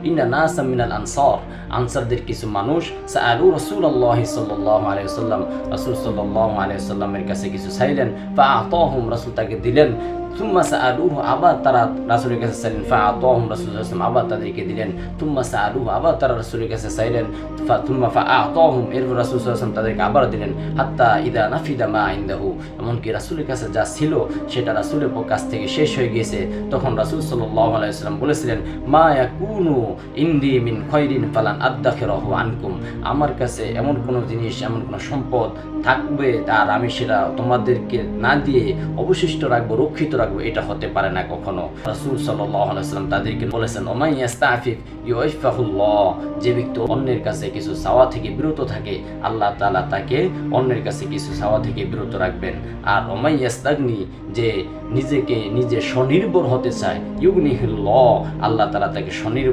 ইন্না নাসাম মিনাল আনসার, আনসারদের কিছু মানুষ সাআলু রাসূলুল্লাহ সাল্লাল্লাহু আলাইহি ওয়াসাল্লাম, রাসূল সাল্লাল্লাহু আলাইহি ওয়াসাল্লামের কাছে কিছু চাইলেন, ফাআতাহুম, রাসূল তাকে দিলেন। থুম্মা সাআলুহু, আবার তারা রাসূলের কাছে চাইলেন, ফাআতাহুম, রাসূল সাল্লাল্লাহু আলাইহি ওয়াসাল্লাম আবার তাদেরকে দিলেন। থুম্মা সাআলুহু, আবার তারা রাসূলের কাছে চাইলেন, থুম্মা ফাআতাহুম, এরপর রাসূল সাল্লাল্লাহু আলাইহি ওয়াসাল্লাম তাদেরকে আবার দিলেন। হাত্তা ইদা নাফিদা মা ইনদাহু, এমনকি রাসূলের কাছে যা ছিল সেটা রাসূলের কাছ থেকে শেষ হয়ে গিয়েছে। তখন রাসূল সাল্লাল্লাহু আলাইহি ওয়াসাল্লাম বলেছিলেন, মা ইয়াকুনু ইনদি মিন খায়রিন ফালান আদাখিরাহু আনকুম, আমার কাছে এমন কোনো জিনিস, এমন কোনো সম্পদ থাকবে আর আমি সেটা তোমাদেরকে না দিয়ে অবশিষ্ট রাখবো, রক্ষিত রাখবো, এটা হতে পারে না কখনো। রাসূল সাল্লাল্লাহু আলাইহি ওয়াসাল্লাম তাদেরকে বলেছেন, ওমাই ইয়াস্তাফিফ ইউইফাহুল্লাহ, যে ব্যক্তি অন্যের কাছে কিছু চাওয়া থেকে বিরত থাকে, আল্লাহ তাআলা তাকে অন্যের কাছে কিছু চাওয়া থেকে বিরত রাখবেন। আর ওমাই ইয়াস্তাগনি, যে নিজে স্বনির্ভর হতে চায়, ইউগনিহিল্লাহ, আল্লাহ তাআলা তাকে স্বনির্ভর